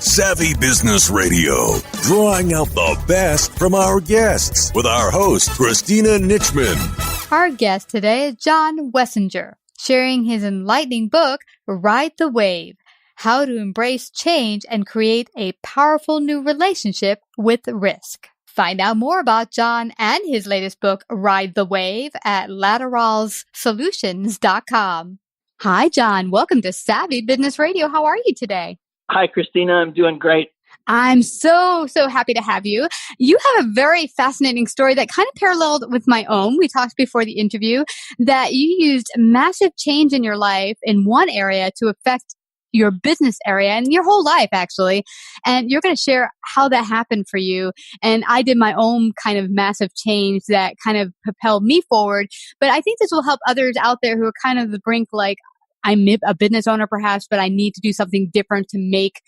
Savvy Business Radio, drawing out the best from our guests with our host, Christina Nitchman. Our guest today is John Wessinger, sharing his enlightening book, Ride the Wave, How to Embrace Change and Create a Powerful New Relationship with Risk. Find out more about John and his latest book, Ride the Wave, at lateralsolutions.com. Hi, John. Welcome to Savvy Business Radio. How are you today? Hi, Christina. I'm doing great. I'm so happy to have you. You have a very fascinating story that kind of paralleled with my own. We talked before the interview that you used massive change in your life in one area to affect your business area and your whole life, actually. And you're going to share how that happened for you. And I did my own kind of massive change that kind of propelled me forward. But I think this will help others out there who are kind of the brink, like, I'm a business owner perhaps, but I need to do something different to make,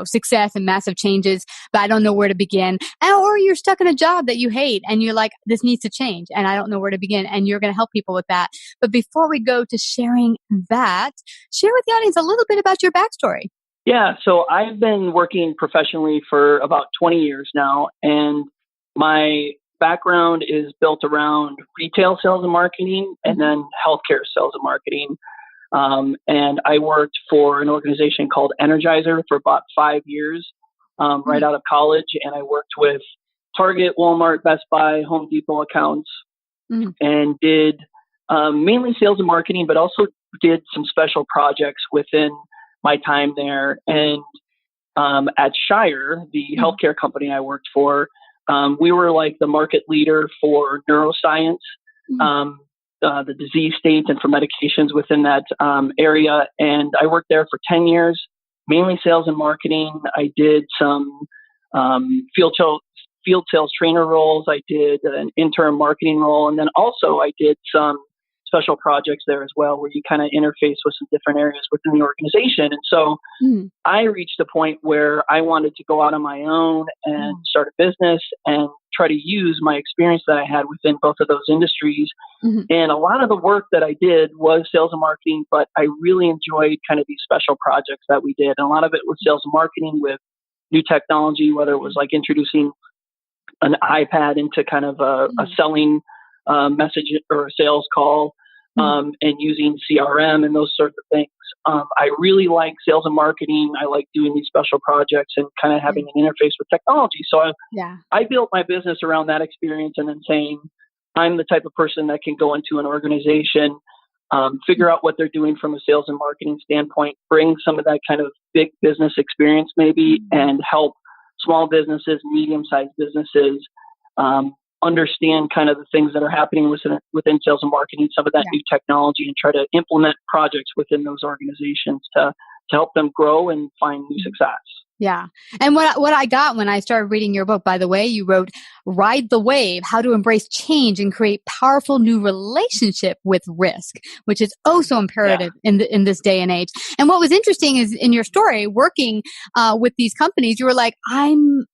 success and massive changes, but I don't know where to begin. Or you're stuck in a job that you hate and you're like, this needs to change and I don't know where to begin. And you're going to help people with that. But before we go to sharing that, share with the audience a little bit about your backstory. Yeah. So I've been working professionally for about 20 years now. And my background is built around retail sales and marketing and then healthcare sales and marketing. And I worked for an organization called Energizer for about 5 years, right out of college. And I worked with Target, Walmart, Best Buy, Home Depot accounts, and did mainly sales and marketing, but also did some special projects within my time there. And at Shire, the healthcare company I worked for, we were like the market leader for neuroscience. The disease states and for medications within that area. And I worked there for 10 years, mainly sales and marketing. I did some field sales trainer roles. I did an interim marketing role. And then also I did some special projects there as well, where you kind of interface with some different areas within the organization. And so I reached a point where I wanted to go out on my own and start a business and try to use my experience that I had within both of those industries. And a lot of the work that I did was sales and marketing, but I really enjoyed kind of these special projects that we did. And a lot of it was sales and marketing with new technology, whether it was like introducing an iPad into kind of a selling message or a sales call, and using CRM and those sorts of things. I really like sales and marketing. I like doing these special projects and kind of having an interface with technology. So I built my business around that experience and then saying, I'm the type of person that can go into an organization, figure out what they're doing from a sales and marketing standpoint, bring some of that kind of big business experience maybe, and help small businesses, medium-sized businesses, understand kind of the things that are happening within sales and marketing, some of that new technology, and try to implement projects within those organizations to help them grow and find new success. Yeah. And what I got when I started reading your book, by the way, you wrote Ride the Wave, How to Embrace Change and Create Powerful New Relationship with Risk, which is oh so imperative in this day and age. And what was interesting is in your story, working with these companies, you were like, I'm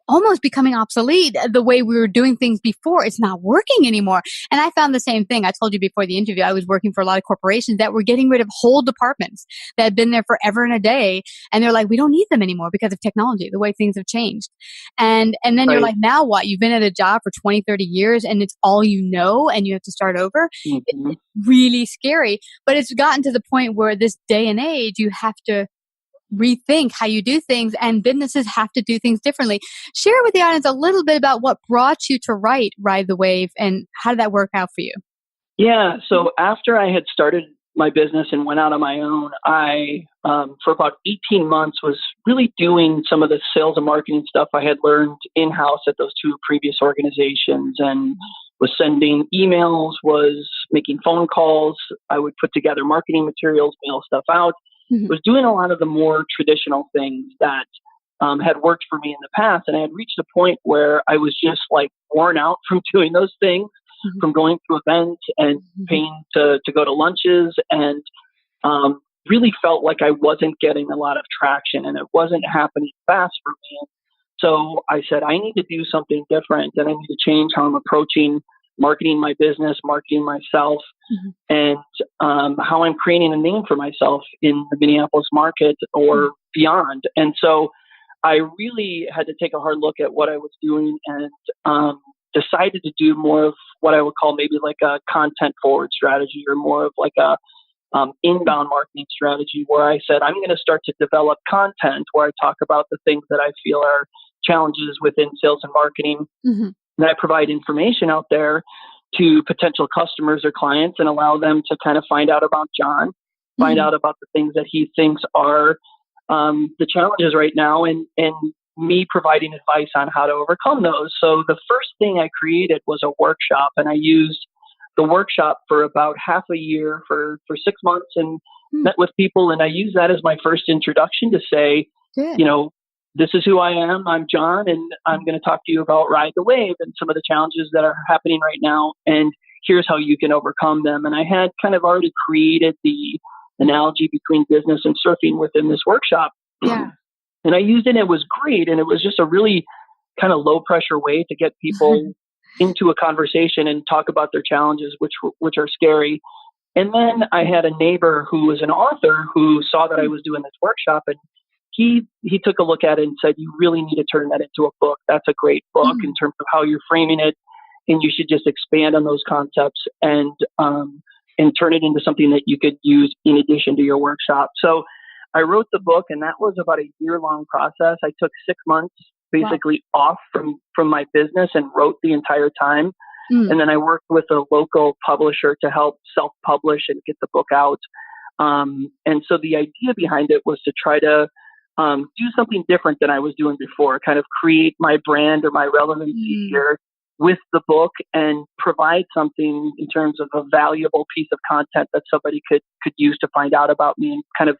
almost becoming obsolete. The way we were doing things before, it's not working anymore. And I found the same thing. I told you before the interview, I was working for a lot of corporations that were getting rid of whole departments that had been there forever and a day. And they're like, we don't need them anymore because of technology, the way things have changed. And then you're like, now what? You've been at a job for 20, 30 years and it's all you know and you have to start over. It's really scary. But it's gotten to the point where this day and age, you have to rethink how you do things, and businesses have to do things differently. Share with the audience a little bit about what brought you to Ride the Wave and how did that work out for you? Yeah. So after I had started my business and went out on my own, I, for about 18 months, was really doing some of the sales and marketing stuff I had learned in-house at those two previous organizations, and was sending emails, was making phone calls. I would put together marketing materials, mail stuff out. Was doing a lot of the more traditional things that had worked for me in the past. And I had reached a point where I was just like worn out from doing those things, from going to events and paying to go to lunches, and really felt like I wasn't getting a lot of traction and it wasn't happening fast for me. So I said, I need to do something different, and I need to change how I'm approaching marketing my business, marketing myself, and how I'm creating a name for myself in the Minneapolis market or beyond. And so I really had to take a hard look at what I was doing and decided to do more of what I would call maybe like a content forward strategy, or more of like a inbound marketing strategy, where I said, I'm going to start to develop content where I talk about the things that I feel are challenges within sales and marketing. Mm-hmm. And I provide information out there to potential customers or clients and allow them to kind of find out about John, find out about the things that he thinks are the challenges right now, and me providing advice on how to overcome those. So the first thing I created was a workshop, and I used the workshop for about half a year for 6 months, and met with people. And I used that as my first introduction to say, this is who I am. I'm John, and I'm going to talk to you about Ride the Wave and some of the challenges that are happening right now. And here's how you can overcome them. And I had kind of already created the analogy between business and surfing within this workshop. Yeah. And I used it, and it was great. And it was just a really kind of low pressure way to get people into a conversation and talk about their challenges, which are scary. And then I had a neighbor who was an author who saw that I was doing this workshop, and he took a look at it and said, you really need to turn that into a book. That's a great book in terms of how you're framing it. And you should just expand on those concepts and turn it into something that you could use in addition to your workshop. So I wrote the book, and that was about a year-long process. I took 6 months basically off from my business and wrote the entire time. And then I worked with a local publisher to help self-publish and get the book out. And so the idea behind it was to try to do something different than I was doing before, kind of create my brand or my relevancy here with the book, and provide something in terms of a valuable piece of content that somebody could use to find out about me, and kind of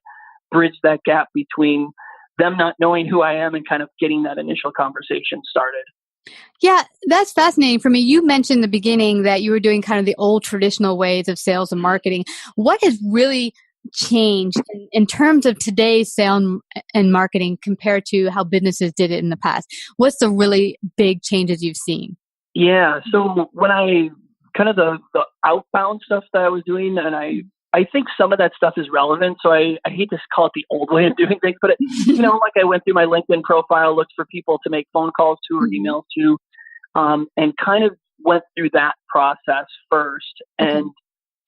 bridge that gap between them not knowing who I am and kind of getting that initial conversation started. Yeah, that's fascinating for me. You mentioned in the beginning that you were doing kind of the old traditional ways of sales and marketing. What has really changed in terms of today's sales and marketing compared to how businesses did it in the past? What's the really big changes you've seen? Yeah, so when I kind of the outbound stuff that I was doing, and I think some of that stuff is relevant. So I hate to call it the old way of doing things, but like I went through my LinkedIn profile, looked for people to make phone calls to or emails to, and kind of went through that process first. And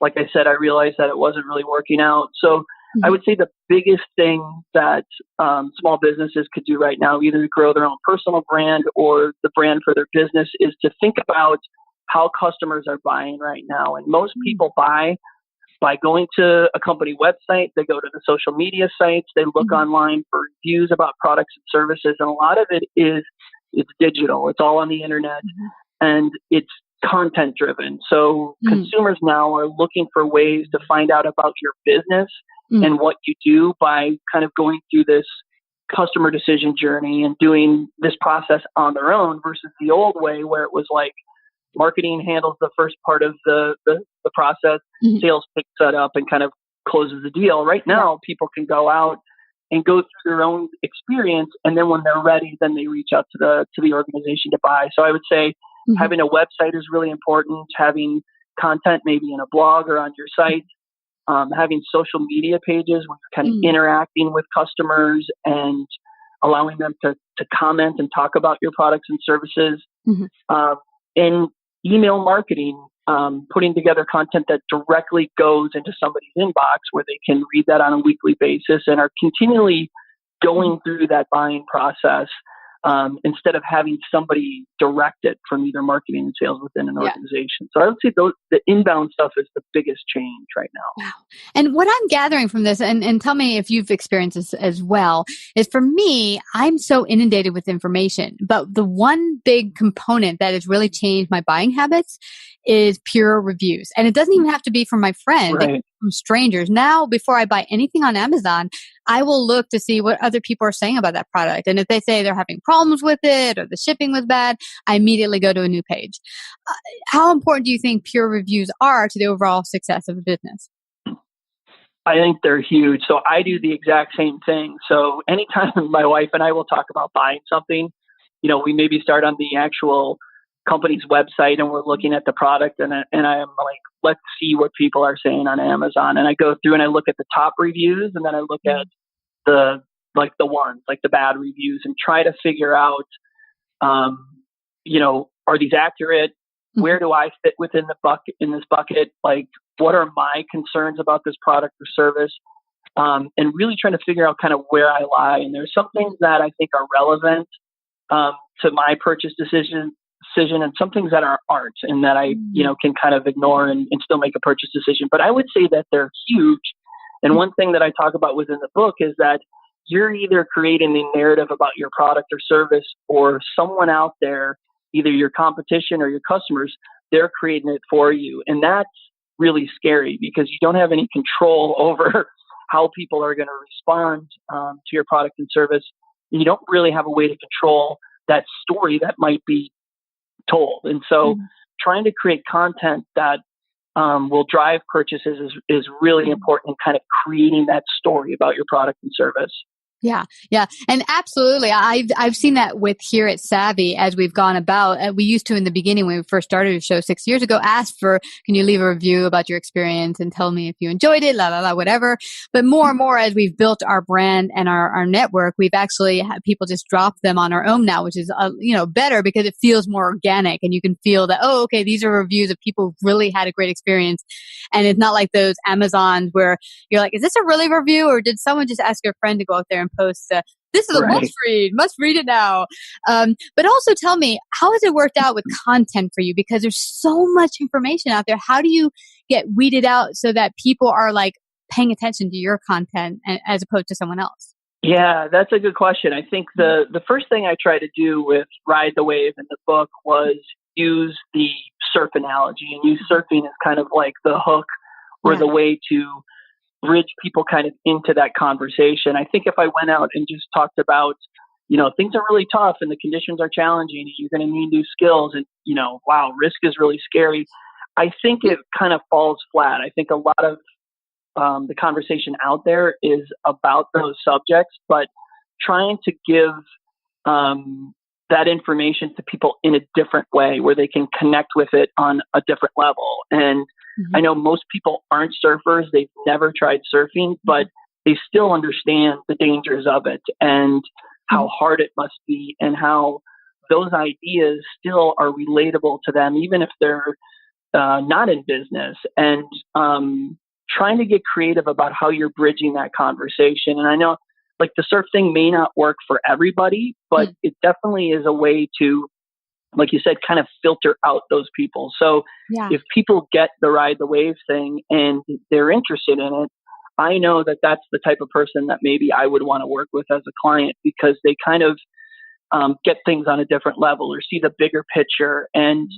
like I said, I realized that it wasn't really working out. So I would say the biggest thing that small businesses could do right now, either to grow their own personal brand or the brand for their business, is to think about how customers are buying right now. And most people buy by going to a company website. They go to the social media sites. They look online for reviews about products and services. And a lot of it it's digital. It's all on the internet, and it's content driven. So consumers now are looking for ways to find out about your business and what you do by kind of going through this customer decision journey and doing this process on their own, versus the old way where it was like marketing handles the first part of the process, sales picks that up and kind of closes the deal. Right now, people can go out and go through their own experience, and then when they're ready, then they reach out to the organization to buy. So I would say having a website is really important, having content maybe in a blog or on your site, having social media pages where you're kind of interacting with customers and allowing them to comment and talk about your products and services, and email marketing, putting together content that directly goes into somebody's inbox where they can read that on a weekly basis and are continually going through that buying process, instead of having somebody direct it from either marketing and sales within an organization. So I would say the inbound stuff is the biggest change right now. Wow. And what I'm gathering from this, and tell me if you've experienced this as well, is for me, I'm so inundated with information. But the one big component that has really changed my buying habits is peer reviews. And it doesn't even have to be from my friends, it can be from strangers. Now, before I buy anything on Amazon, I will look to see what other people are saying about that product. And if they say they're having problems with it or the shipping was bad, I immediately go to a new page. How important do you think peer reviews are to the overall success of a business? I think they're huge. So I do the exact same thing. So anytime my wife and I will talk about buying something, we maybe start on the actual company's website and we're looking at the product, and I'm like, let's see what people are saying on Amazon. And I go through and I look at the top reviews, and then I look at the like the ones, like the bad reviews, and try to figure out, are these accurate? Where do I fit within this bucket? Like, what are my concerns about this product or service? And really trying to figure out kind of where I lie. And there's some things that I think are relevant to my purchase decision, and some things that aren't, and that I, can kind of ignore and still make a purchase decision. But I would say that they're huge. And one thing that I talk about within the book is that you're either creating the narrative about your product or service, or someone out there, either your competition or your customers, they're creating it for you. And that's really scary because you don't have any control over how people are going to respond to your product and service. You don't really have a way to control that story that might be told. And so trying to create content that will drive purchases is really important in kind of creating that story about your product and service. Yeah. Yeah. And absolutely. I've seen that with here at Savvy as we've gone about. We used to, in the beginning, when we first started the show 6 years ago, ask for, can you leave a review about your experience and tell me if you enjoyed it, whatever. But more and more as we've built our brand and our network, we've actually had people just drop them on our own now, which is, better because it feels more organic, and you can feel that, oh, okay, these are reviews of people who really had a great experience. And it's not like those Amazons where you're like, is this a really review, or did someone just ask your friend to go out there and post, this is a must read it now. But also tell me, how has it worked out with content for you? Because there's so much information out there. How do you get weeded out so that people are like paying attention to your content as opposed to someone else? Yeah, that's a good question. I think the first thing I try to do with Ride the Wave in the book was use the surf analogy, and use surfing as kind of like the hook or the way to bridge people kind of into that conversation. I think if I went out and just talked about, things are really tough and the conditions are challenging and you're going to need new skills and, wow, risk is really scary, I think it kind of falls flat. I think a lot of the conversation out there is about those subjects, but trying to give that information to people in a different way where they can connect with it on a different level. And I know most people aren't surfers. They've never tried surfing, but they still understand the dangers of it and how hard it must be, and how those ideas still are relatable to them, even if they're not in business. And trying to get creative about how you're bridging that conversation. And I know, like, the surf thing may not work for everybody, but it definitely is a way to, like you said, kind of filter out those people. So if people get the Ride the Wave thing and they're interested in it, I know that that's the type of person that maybe I would want to work with as a client, because they kind of get things on a different level or see the bigger picture. And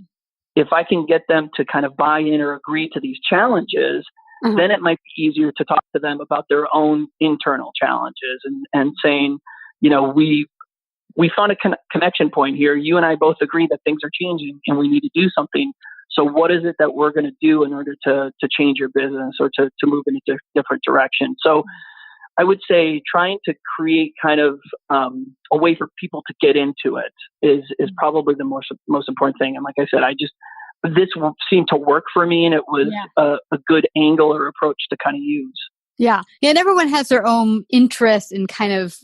if I can get them to kind of buy in or agree to these challenges, then it might be easier to talk to them about their own internal challenges and saying, we found a connection point here. You and I both agree that things are changing and we need to do something. So what is it that we're going to do in order to change your business or to move in a different direction? So I would say trying to create kind of a way for people to get into it is probably the most important thing. And like I said, this seemed to work for me, and it was a good angle or approach to kind of use. Yeah. And everyone has their own interest in kind of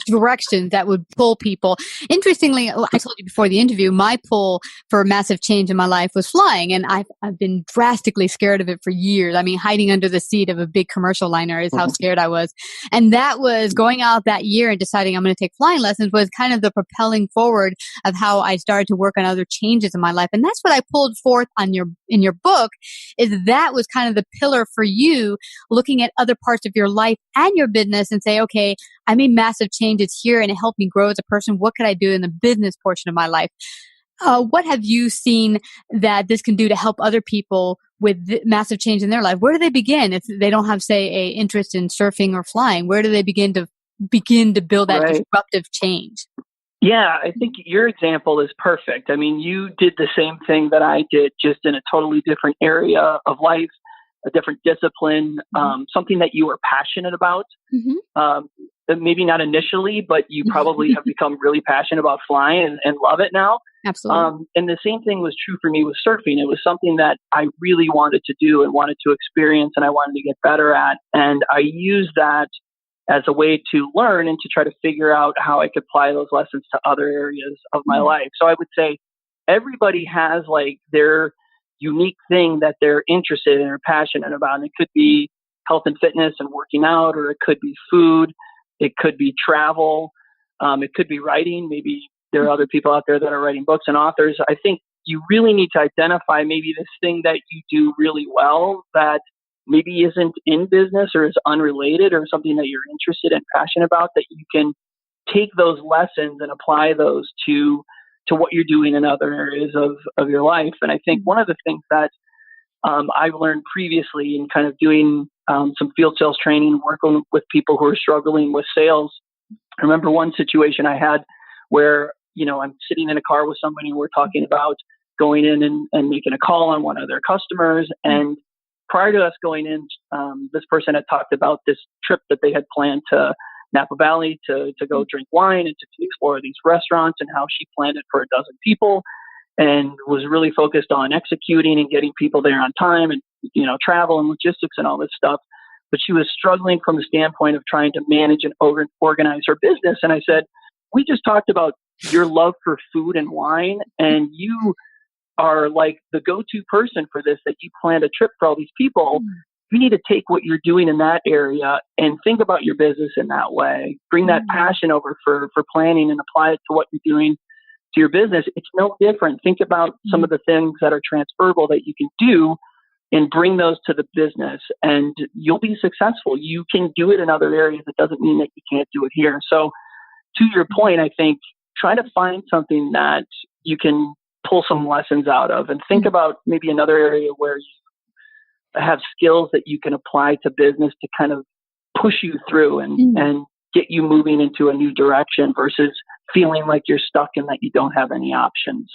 directions that would pull people. Interestingly, I told you before the interview, my pull for massive change in my life was flying. And I've been drastically scared of it for years. I mean, hiding under the seat of a big commercial liner is how scared I was. And that was going out that year and deciding I'm going to take flying lessons was kind of the propelling forward of how I started to work on other changes in my life. And that's what I pulled forth in your book, is that was kind of the pillar for you, looking at other parts of your life and your business and say, okay, I made massive changes here and it helped me grow as a person. What could I do in the business portion of my life? What have you seen that this can do to help other people with massive change in their life? Where do they begin if they don't have, say, a interest in surfing or flying? Where do they begin to build that disruptive change? Yeah, I think your example is perfect. I mean, you did the same thing that I did, just in a totally different area of life, a different discipline, something that you were passionate about. Maybe not initially, but you probably have become really passionate about flying and love it now. Absolutely. And the same thing was true for me with surfing. It was something that I really wanted to do and wanted to experience and I wanted to get better at. And I used that as a way to learn and to try to figure out how I could apply those lessons to other areas of my life. So I would say everybody has like their unique thing that they're interested in or passionate about. And it could be health and fitness and working out, or it could be food. It could be travel. It could be writing. Maybe there are other people out there that are writing books and authors. I think you really need to identify maybe this thing that you do really well that maybe isn't in business or is unrelated or something that you're interested and passionate about, that you can take those lessons and apply those to what you're doing in other areas of your life. And I think one of the things that I've learned previously in kind of doing some field sales training, working with people who are struggling with sales. I remember one situation I had where, I'm sitting in a car with somebody and we're talking about going in and making a call on one of their customers. And prior to us going in, this person had talked about this trip that they had planned to Napa Valley to go drink wine and to explore these restaurants, and how she planned it for a dozen people and was really focused on executing and getting people there on time and, travel and logistics and all this stuff. But she was struggling from the standpoint of trying to manage and organize her business. And I said, we just talked about your love for food and wine, and you are like the go-to person for this, that you planned a trip for all these people. You need to take what you're doing in that area and think about your business in that way. Bring that passion over for planning and apply it to what you're doing to your business. It's no different. Think about some of the things that are transferable that you can do and bring those to the business, and you'll be successful. You can do it in other areas. It doesn't mean that you can't do it here. So to your point, I think try to find something that you can pull some lessons out of, and think about maybe another area where you have skills that you can apply to business to kind of push you through and get you moving into a new direction versus feeling like you're stuck and that you don't have any options.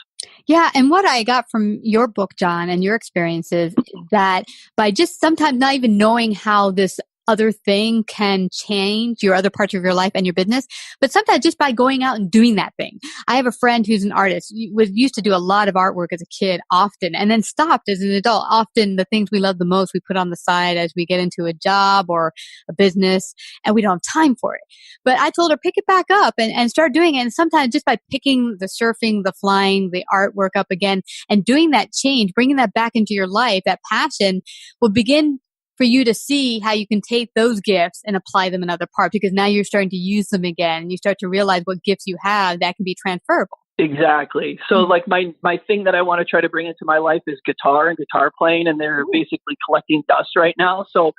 Yeah. And what I got from your book, John, and your experiences, that by just sometimes not even knowing how this other thing can change your other parts of your life and your business, but sometimes just by going out and doing that thing. I have a friend who's an artist, used to do a lot of artwork as a kid often, and then stopped as an adult. Often the things we love the most, we put on the side as we get into a job or a business, and we don't have time for it. But I told her, pick it back up and start doing it. And sometimes just by picking the surfing, the flying, the artwork up again, and doing that change, bringing that back into your life, that passion will begin for you to see how you can take those gifts and apply them in other parts, because now you're starting to use them again and you start to realize what gifts you have that can be transferable. Exactly. So like my thing that I want to try to bring into my life is guitar and guitar playing, and they're basically collecting dust right now. So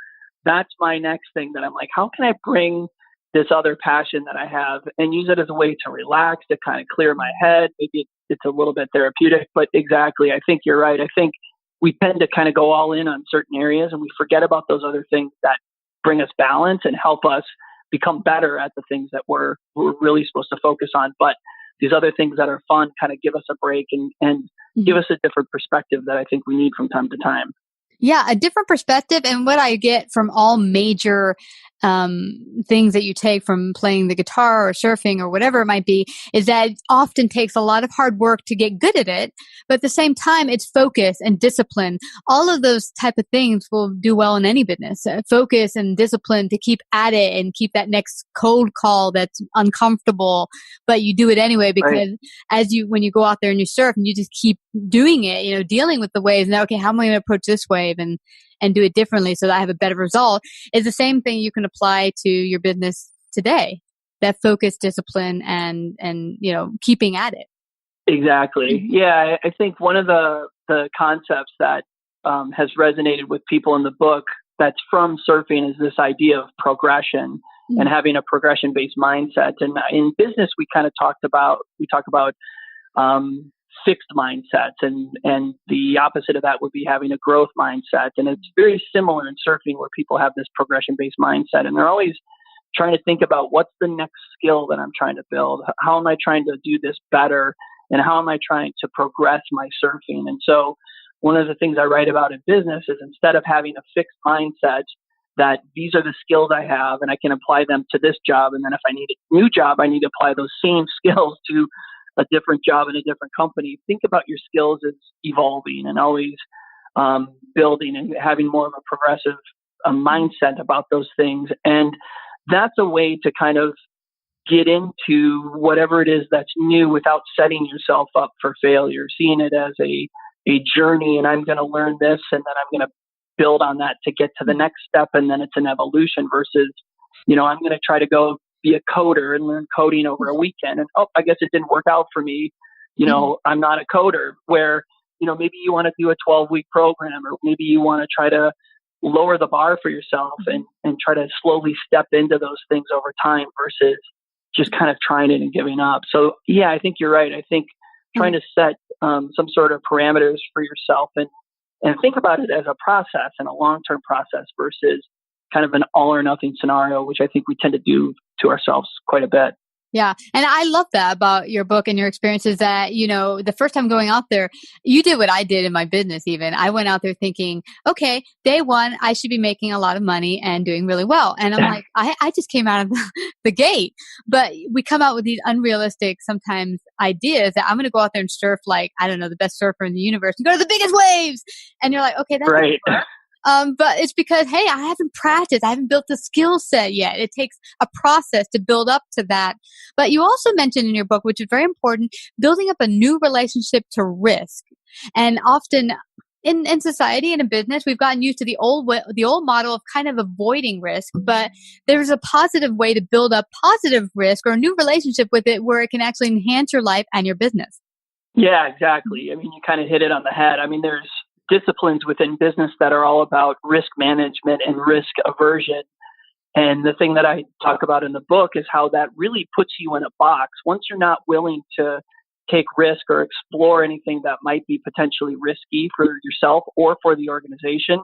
that's my next thing that I'm like, how can I bring this other passion that I have and use it as a way to relax, to kind of clear my head? Maybe it's a little bit therapeutic, but exactly. I think you're right. I think we tend to kind of go all in on certain areas and we forget about those other things that bring us balance and help us become better at the things that we're really supposed to focus on. But these other things that are fun kind of give us a break and give us a different perspective that I think we need from time to time. Yeah, a different perspective. And what I get from all major things that you take from playing the guitar or surfing or whatever it might be, is that it often takes a lot of hard work to get good at it. But at the same time, it's focus and discipline. All of those type of things will do well in any business. Focus and discipline to keep at it and keep that next cold call that's uncomfortable, but you do it anyway, because when you go out there and you surf and you just keep doing it, dealing with the waves. Now, okay, how am I going to approach this wave and do it differently so that I have a better result, is the same thing you can apply to your business today. That focus, discipline, and keeping at it. Exactly. Yeah, I think one of the concepts that has resonated with people in the book that's from surfing is this idea of progression and having a progression-based mindset. And in business, we talk about fixed mindsets, and the opposite of that would be having a growth mindset. And it's very similar in surfing, where people have this progression-based mindset, and they're always trying to think about what's the next skill that I'm trying to build. How am I trying to do this better? And how am I trying to progress my surfing? And so one of the things I write about in business is, instead of having a fixed mindset that these are the skills I have and I can apply them to this job, and then if I need a new job, I need to apply those same skills to a different job in a different company. Think about your skills as evolving and always building and having more of a progressive mindset about those things. And that's a way to kind of get into whatever it is that's new without setting yourself up for failure, seeing it as a journey, and I'm going to learn this and then I'm going to build on that to get to the next step, and then it's an evolution versus, I'm going to try to go be a coder and learn coding over a weekend, and I guess it didn't work out for me. I'm not a coder, where, maybe you want to do a 12-week program, or maybe you want to try to lower the bar for yourself and try to slowly step into those things over time versus just kind of trying it and giving up. So yeah, I think you're right. I think trying to set some sort of parameters for yourself and think about it as a process and a long-term process versus kind of an all or nothing scenario, which I think we tend to do to ourselves quite a bit. Yeah. And I love that about your book and your experiences that, the first time going out there, you did what I did in my business even. I went out there thinking, okay, day one, I should be making a lot of money and doing really well. And I'm like, I just came out of the gate. But we come out with these unrealistic, sometimes, ideas that I'm going to go out there and surf like, I don't know, the best surfer in the universe and go to the biggest waves. And you're like, okay, that's right. But it's because, hey, I haven't practiced. I haven't built the skill set yet. It takes a process to build up to that. But you also mentioned in your book, which is very important, building up a new relationship to risk. And often in society and in business, we've gotten used to the old model of kind of avoiding risk, but there's a positive way to build up positive risk or a new relationship with it where it can actually enhance your life and your business. Yeah, exactly. I mean, you kind of hit it on the head. I mean, there's disciplines within business that are all about risk management and risk aversion. And the thing that I talk about in the book is how that really puts you in a box. Once you're not willing to take risk or explore anything that might be potentially risky for yourself or for the organization,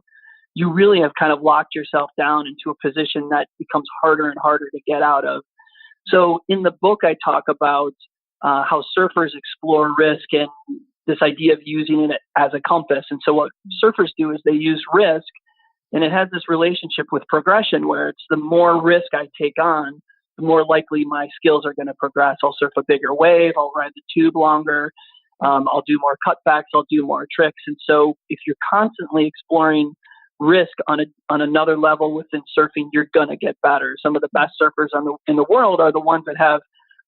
you really have kind of locked yourself down into a position that becomes harder and harder to get out of. So in the book, I talk about how surfers explore risk and this idea of using it as a compass. And so what surfers do is they use risk, and it has this relationship with progression where it's the more risk I take on, the more likely my skills are going to progress. I'll surf a bigger wave. I'll ride the tube longer. I'll do more cutbacks. I'll do more tricks. And so if you're constantly exploring risk on another level within surfing, you're going to get better. Some of the best surfers in the world are the ones that have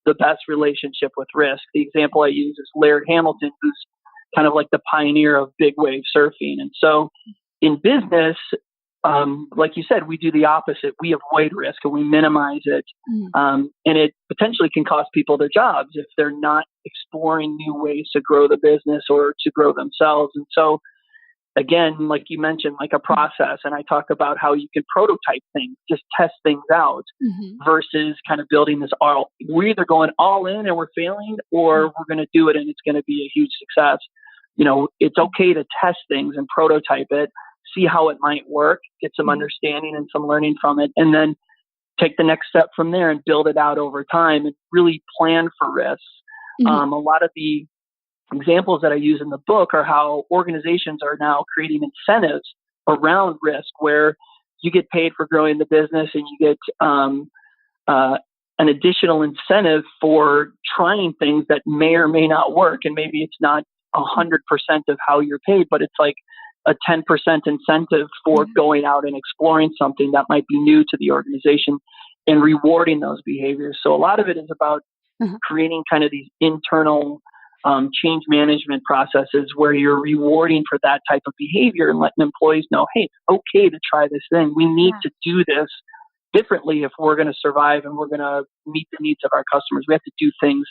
the best relationship with risk. The example I use is Laird Hamilton, who's kind of like the pioneer of big wave surfing. And so in business, like you said, we do the opposite. We avoid risk and we minimize it. And it potentially can cost people their jobs if they're not exploring new ways to grow the business or to grow themselves. And so again, like you mentioned, like a process, and I talk about how you can prototype things, just test things out versus kind of building this we're either going all in and we're failing, or we're going to do it and it's going to be a huge success. It's okay to test things and prototype it, see how it might work, get some understanding and some learning from it, and then take the next step from there and build it out over time and really plan for risks. A lot of the examples that I use in the book are how organizations are now creating incentives around risk, where you get paid for growing the business and you get an additional incentive for trying things that may or may not work. And maybe it's not 100% of how you're paid, but it's like a 10% incentive for going out and exploring something that might be new to the organization and rewarding those behaviors. So a lot of it is about creating kind of these internal change management processes where you're rewarding for that type of behavior and letting employees know, hey, it's okay to try this thing. We need to do this differently if we're going to survive and we're going to meet the needs of our customers. We have to do things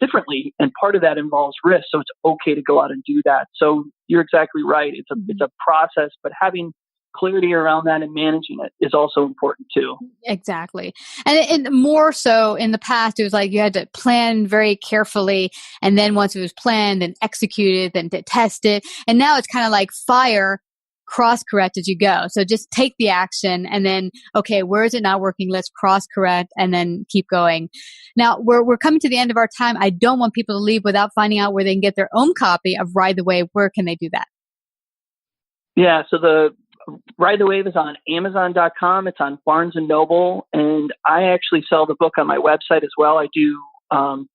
differently, and part of that involves risk. So it's okay to go out and do that. So you're exactly right. It's a process, but having clarity around that and managing it is also important too. Exactly. And more so in the past, it was like you had to plan very carefully. And then once it was planned and executed, then to test it. And now it's kind of like fire, cross correct as you go. So just take the action and then, okay, where is it not working? Let's cross correct and then keep going. Now we're coming to the end of our time. I don't want people to leave without finding out where they can get their own copy of Ride the Wave. Where can they do that? Yeah. So the Ride the Wave is on Amazon.com. It's on Barnes & Noble. And I actually sell the book on my website as well. I do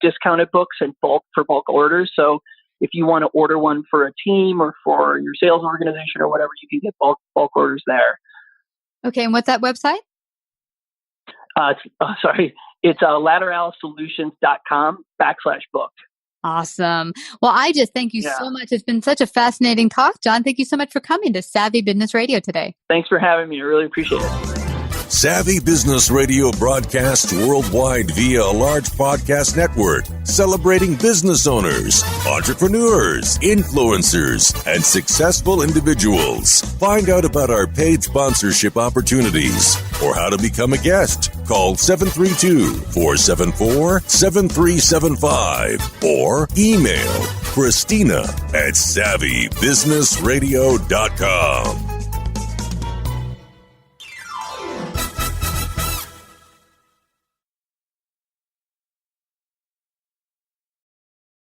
discounted books and bulk orders. So if you want to order one for a team or for your sales organization or whatever, you can get bulk orders there. Okay. And what's that website? It's lateralussolutions.com/book. Awesome. Well, I just thank you so much. It's been such a fascinating talk, John. Thank you so much for coming to Savvy Business Radio today. Thanks for having me. I really appreciate it. Savvy Business Radio broadcasts worldwide via a large podcast network, celebrating business owners, entrepreneurs, influencers, and successful individuals. Find out about our paid sponsorship opportunities or how to become a guest. Call 732-474-7375 or email Christina@savvybusinessradio.com.